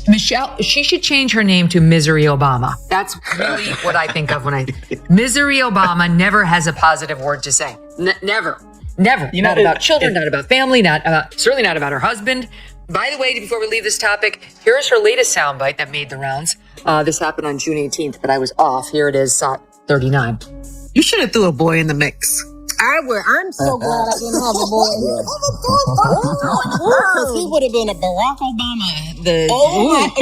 Michelle, she should change her name to Misery Obama. That's really what I think of when Misery Obama never has a positive word to say. Never. Not about children, not about family, certainly not about her husband. By the way, before we leave this topic, here's her latest soundbite that made the rounds. This happened on June 18th, but I was off. Here it is, 39. You should have threw a boy in the mix. I would. I'm so glad I didn't have a boy. Because he would have been a Barack Obama.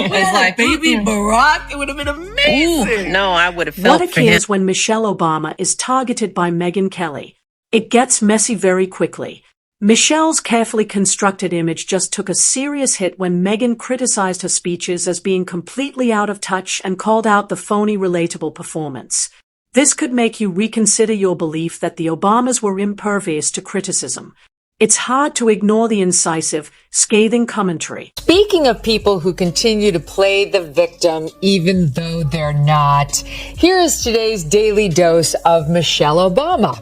It's like baby Barack. It would have been amazing. No, I would have felt What appears when Michelle Obama is targeted by Megyn Kelly? It gets messy very quickly. Michelle's carefully constructed image just took a serious hit when Megyn criticized her speeches as being completely out of touch and called out the phony relatable performance. This could make you reconsider your belief that the Obamas were impervious to criticism. It's hard to ignore the incisive, scathing commentary. Speaking of people who continue to play the victim even though they're not, here is today's daily dose of Michelle Obama,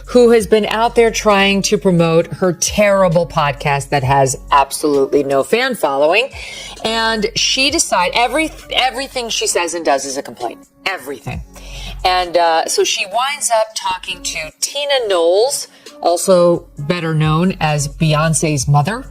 who has been out there trying to promote her terrible podcast that has absolutely no fan following. And she decided everything she says and does is a complaint. Everything. And so she winds up talking to Tina Knowles, also better known as Beyonce's mother,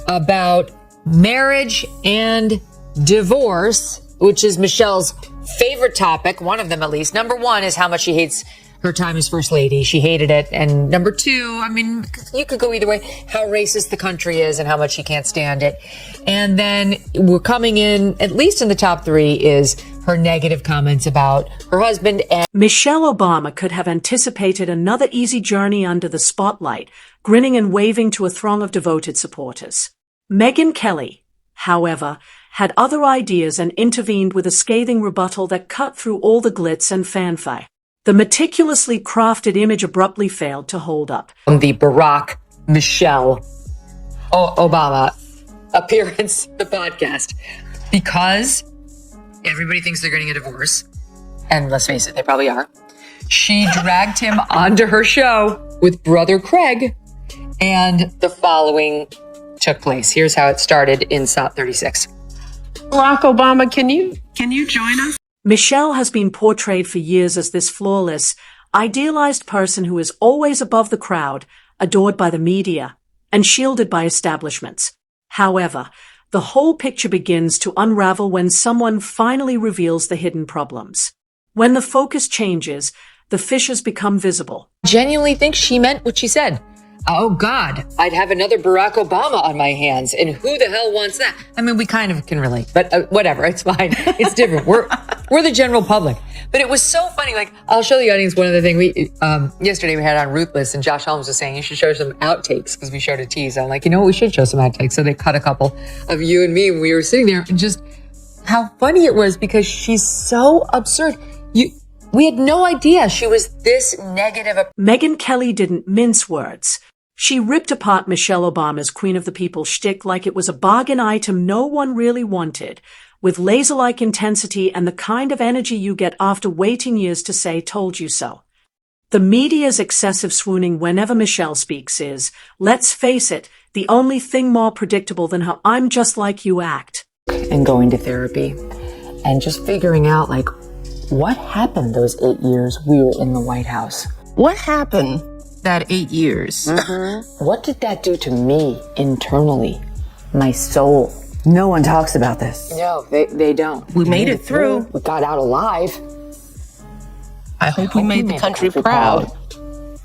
about marriage and divorce, which is Michelle's favorite topic, one of them at least. Number one is how much she hates her time as first lady. She hated it. And number two, I mean, you could go either way, how racist the country is and how much she can't stand it. And then we're coming in, at least in the top three, is her negative comments about her husband. And Michelle Obama could have anticipated another easy journey under the spotlight, grinning and waving to a throng of devoted supporters. Megyn Kelly, however, had other ideas and intervened with a scathing rebuttal that cut through all the glitz and fanfare. The meticulously crafted image abruptly failed to hold up. The Barack Michelle Obama appearance, the podcast, because everybody thinks they're getting a divorce, and let's face it, they probably are. She dragged him onto her show with brother Craig, and the following took place. Here's how it started in SOT 36. Barack Obama, can you join us? Michelle has been portrayed for years as this flawless, idealized person who is always above the crowd, adored by the media, and shielded by establishments. However, the whole picture begins to unravel when someone finally reveals the hidden problems. When the focus changes, the fissures become visible. Genuinely think she meant what she said. Oh God, I'd have another Barack Obama on my hands, and who the hell wants that? I mean, we kind of can relate, but whatever, it's fine. It's different. We're the general public. But it was so funny. Like, I'll show the audience one other thing. Yesterday we had on Ruthless, and Josh Holmes was saying you should show some outtakes because we showed a tease. I'm like, you know what, we should show some outtakes. So they cut a couple of you and me when we were sitting there, and just how funny it was because she's so absurd. We had no idea she was this negative. Megyn Kelly didn't mince words. She ripped apart Michelle Obama's Queen of the People shtick like it was a bargain item no one really wanted, with laser-like intensity and the kind of energy you get after waiting years to say told you so. The media's excessive swooning whenever Michelle speaks is, let's face it, the only thing more predictable than how I'm just like you act. And going to therapy and just figuring out, like, what happened those 8 years we were in the White House? What happened that 8 years? What did that do to me internally? My soul. No one talks about this. No, they don't. We made it through. We got out alive. I hope we made the country proud.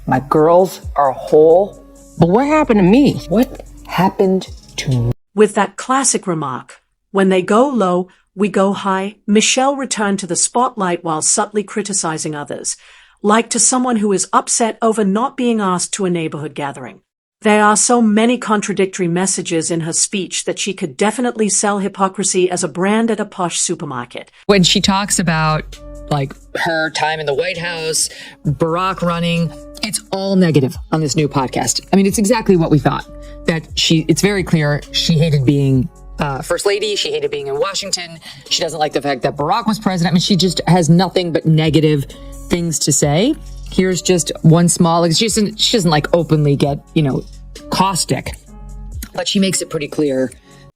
My girls are whole. But what happened to me? What happened to me? With that classic remark, when they go low, we go high, Michelle returned to the spotlight while subtly criticizing others, like to someone who is upset over not being asked to a neighborhood gathering. There are so many contradictory messages in her speech that she could definitely sell hypocrisy as a brand at a posh supermarket. When she talks about, like, her time in the White House, Barack running, it's all negative on this new podcast. I mean, it's exactly what we thought. That it's very clear she hated being First Lady. She hated being in Washington. She doesn't like the fact that Barack was president. I mean, she just has nothing but negative things to say. Here's just one small, she doesn't like openly get, caustic, but she makes it pretty clear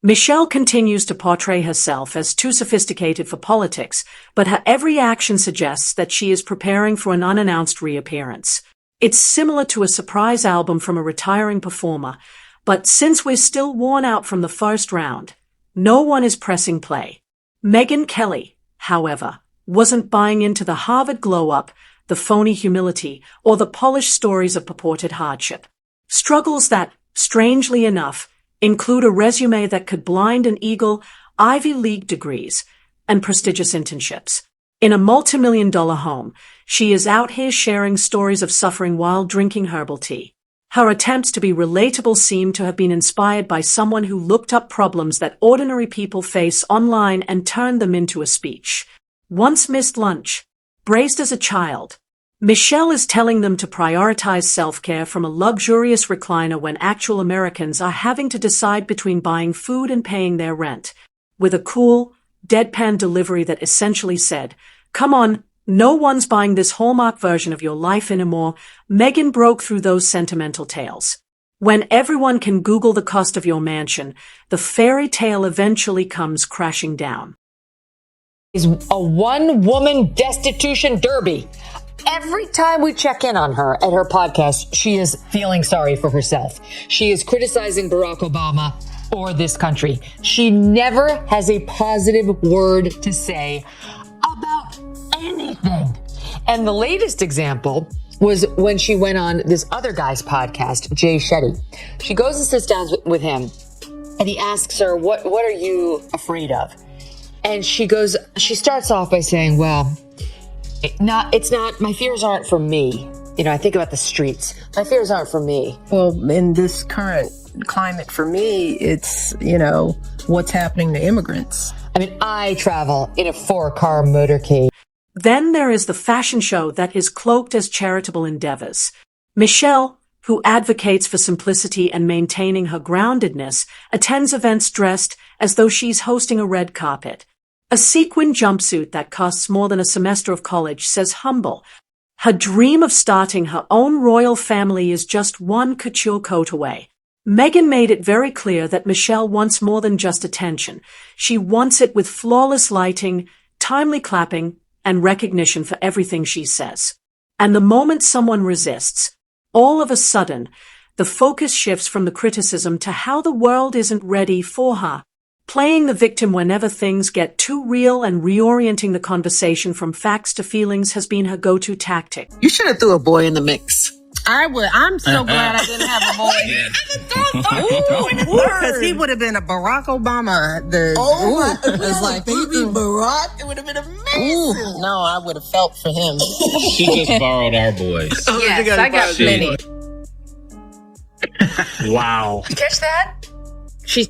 Michelle continues to portray herself as too sophisticated for politics, but her every action suggests that she is preparing for an unannounced reappearance. It's similar to a surprise album from a retiring performer, but since we're still worn out from the first round, no one is pressing play. Megyn Kelly, however, wasn't buying into the Harvard glow-up, the phony humility, or the polished stories of purported hardship. Struggles that, strangely enough, include a resume that could blind an eagle, Ivy League degrees, and prestigious internships. In a multi-million-dollar home, she is out here sharing stories of suffering while drinking herbal tea. Her attempts to be relatable seem to have been inspired by someone who looked up problems that ordinary people face online and turned them into a speech. Once missed lunch. Braced as a child. Michelle is telling them to prioritize self-care from a luxurious recliner when actual Americans are having to decide between buying food and paying their rent. With a cool, deadpan delivery that essentially said, "Come on, no one's buying this Hallmark version of your life anymore," Megyn broke through those sentimental tales. When everyone can Google the cost of your mansion, the fairy tale eventually comes crashing down. Is a one-woman destitution derby. Every time we check in on her at her podcast, she is feeling sorry for herself. She is criticizing Barack Obama or this country. She never has a positive word to say about anything. And the latest example was when she went on this other guy's podcast, Jay Shetty. She goes and sits down with him, and he asks her, what are you afraid of? And she starts off by saying, well, it's not, my fears aren't for me. I think about the streets. My fears aren't for me. Well, in this current climate for me, it's, what's happening to immigrants. I travel in a 4-car motorcade. Then there is the fashion show that is cloaked as charitable endeavors. Michelle, who advocates for simplicity and maintaining her groundedness, attends events dressed as though she's hosting a red carpet. A sequin jumpsuit that costs more than a semester of college says humble. Her dream of starting her own royal family is just one couture coat away. Megyn made it very clear that Michelle wants more than just attention. She wants it with flawless lighting, timely clapping, and recognition for everything she says. And the moment someone resists, all of a sudden, the focus shifts from the criticism to how the world isn't ready for her. Playing the victim whenever things get too real and reorienting the conversation from facts to feelings has been her go-to tactic. You should have threw a boy in the mix. I would. I'm so glad I didn't have a boy. Because he would have been a Barack Obama. It's like baby Barack. It would have been amazing. No, I would have felt for him. She just borrowed our boys. Yes, I got many. Wow. Did you catch that? She's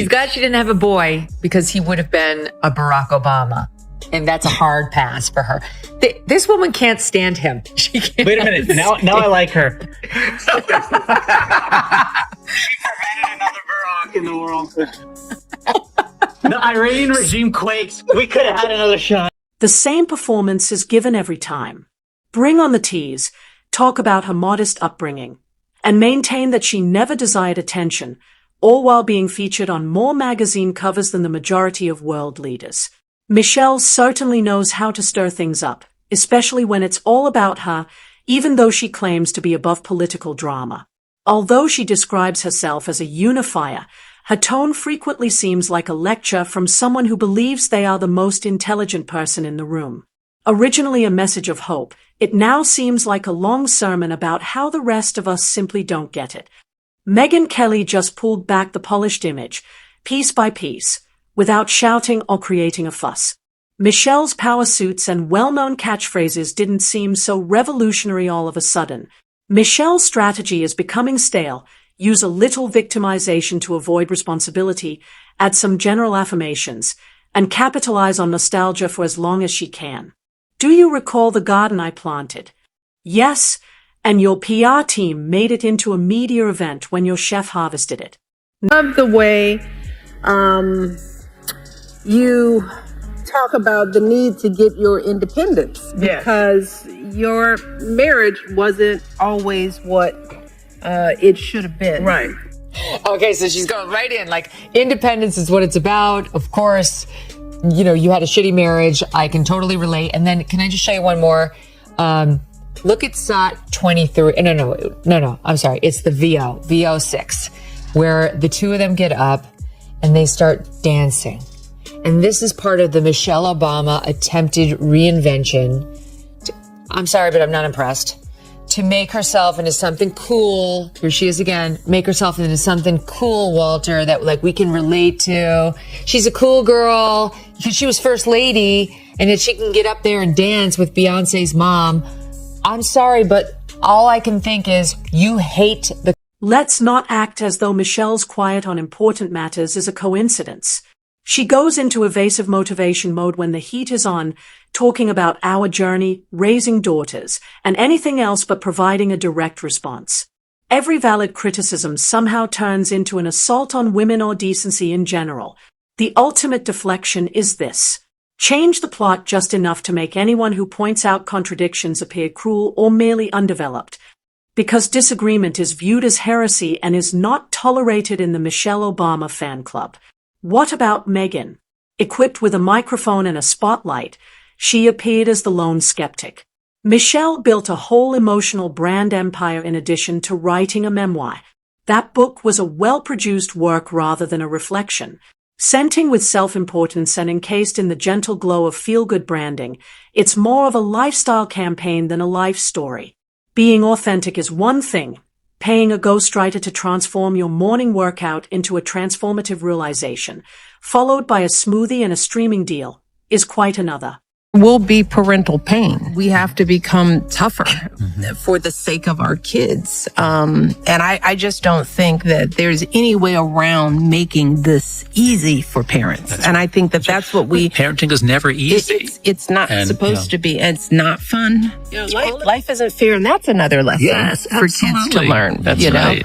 glad she didn't have a boy because he would have been a Barack Obama. And that's a hard pass for her. This woman can't stand him. She can't. Wait a minute. Now I like her. She prevented another Barack in the world. The Iranian regime quakes. We could have had another shot. The same performance is given every time. Bring on the tease, talk about her modest upbringing, and maintain that she never desired attention, all while being featured on more magazine covers than the majority of world leaders. Michelle certainly knows how to stir things up, especially when it's all about her, even though she claims to be above political drama. Although she describes herself as a unifier, her tone frequently seems like a lecture from someone who believes they are the most intelligent person in the room. Originally a message of hope, it now seems like a long sermon about how the rest of us simply don't get it. Megyn Kelly just pulled back the polished image, piece by piece, without shouting or creating a fuss. Michelle's power suits and well-known catchphrases didn't seem so revolutionary all of a sudden. Michelle's strategy is becoming stale. Use a little victimization to avoid responsibility, add some general affirmations, and capitalize on nostalgia for as long as she can. Do you recall the garden I planted? Yes, and your PR team made it into a media event when your chef harvested it. Love the way you talk about the need to get your independence. Yes. Because your marriage wasn't always what it should have been. Right. Okay, so she's going right in. Like, independence is what it's about. Of course, you know, you had a shitty marriage. I can totally relate. And then, can I just show you one more? Look at SOT 23. No. I'm sorry. It's the VO6, where the two of them get up and they start dancing. And this is part of the Michelle Obama attempted reinvention. I'm sorry, but I'm not impressed. To make herself into something cool. Here she is again. Make herself into something cool, Walter, that like we can relate to. She's a cool girl because she was first lady, and that she can get up there and dance with Beyonce's mom. I'm sorry, but all I can think is you hate the... Let's not act as though Michelle's quiet on important matters is a coincidence. She goes into evasive motivation mode when the heat is on, talking about our journey, raising daughters, and anything else but providing a direct response. Every valid criticism somehow turns into an assault on women or decency in general. The ultimate deflection is this. Change the plot just enough to make anyone who points out contradictions appear cruel or merely undeveloped. Because disagreement is viewed as heresy and is not tolerated in the Michelle Obama fan club. What about Megyn? Equipped with a microphone and a spotlight, she appeared as the lone skeptic. Michelle built a whole emotional brand empire in addition to writing a memoir. That book was a well-produced work rather than a reflection. Scenting with self-importance and encased in the gentle glow of feel-good branding, it's more of a lifestyle campaign than a life story. Being authentic is one thing. Paying a ghostwriter to transform your morning workout into a transformative realization, followed by a smoothie and a streaming deal, is quite another. Will be parental pain. We have to become tougher for the sake of our kids. And I just don't think that there's any way around making this easy for parents. And I think that that's what parenting is never easy. It's not supposed to be. It's not fun. Life isn't fair. And that's another lesson for kids to learn. That's right.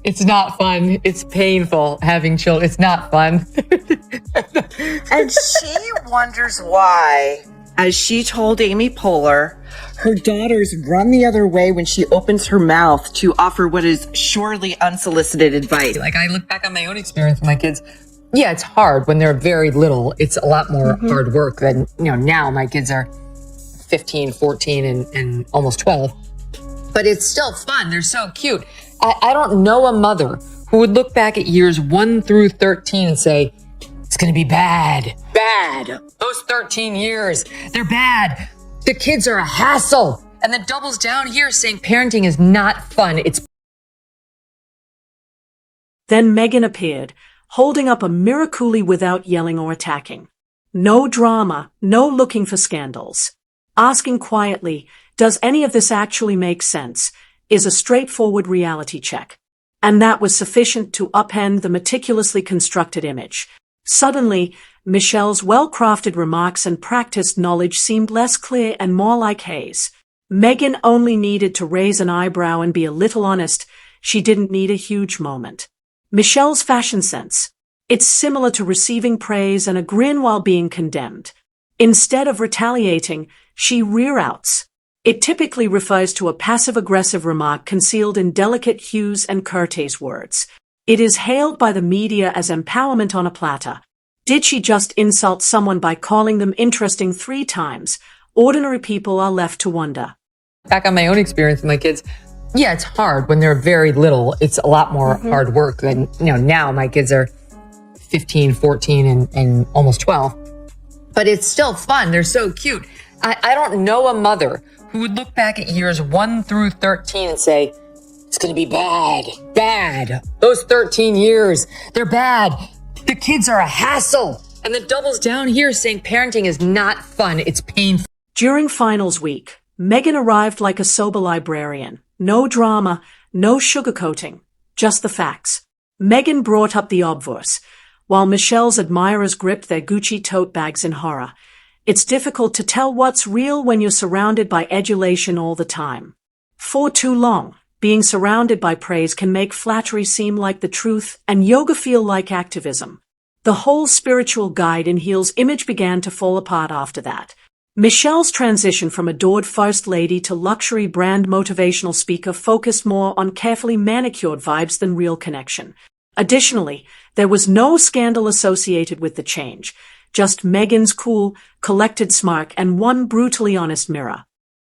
It's not fun. It's painful having children. It's not fun. And she wonders why, as she told Amy Poehler, her daughters run the other way when she opens her mouth to offer what is surely unsolicited advice. Like, I look back on my own experience with my kids. Yeah, it's hard when they're very little. It's a lot more hard work than, now my kids are 15, 14, and almost 12. But it's still fun. They're so cute. I don't know a mother who would look back at years 1 through 13 and say, it's going to be bad. Bad. Those 13 years, they're bad. The kids are a hassle. And then doubles down here saying parenting is not fun. It's... Then Megyn appeared, holding up a miraculi without yelling or attacking. No drama, no looking for scandals. Asking quietly, does any of this actually make sense, is a straightforward reality check. And that was sufficient to upend the meticulously constructed image. Suddenly, Michelle's well-crafted remarks and practiced knowledge seemed less clear and more like haze. Megyn only needed to raise an eyebrow and be a little honest. She didn't need a huge moment. Michelle's fashion sense. It's similar to receiving praise and a grin while being condemned. Instead of retaliating, she rear-outs. It typically refers to a passive-aggressive remark concealed in delicate hues and courteous words. It is hailed by the media as empowerment on a platter. Did she just insult someone by calling them interesting 3 times? Ordinary people are left to wonder. Back on my own experience with my kids, yeah, it's hard when they're very little. It's a lot more hard work than, now my kids are 15, 14, and almost 12. But it's still fun. They're so cute. I don't know a mother who would look back at years 1 through 13 and say, it's going to be bad, bad. Those 13 years, they're bad. The kids are a hassle. And then doubles down here saying parenting is not fun. It's painful. During finals week, Megyn arrived like a sober librarian. No drama, no sugarcoating, just the facts. Megyn brought up the obverse, while Michelle's admirers gripped their Gucci tote bags in horror. It's difficult to tell what's real when you're surrounded by adulation all the time. For too long, being surrounded by praise can make flattery seem like the truth and yoga feel like activism. The whole spiritual guide in heels image began to fall apart after that. Michelle's transition from adored first lady to luxury brand motivational speaker focused more on carefully manicured vibes than real connection. Additionally, there was no scandal associated with the change, just Megyn's cool, collected smirk and one brutally honest mirror.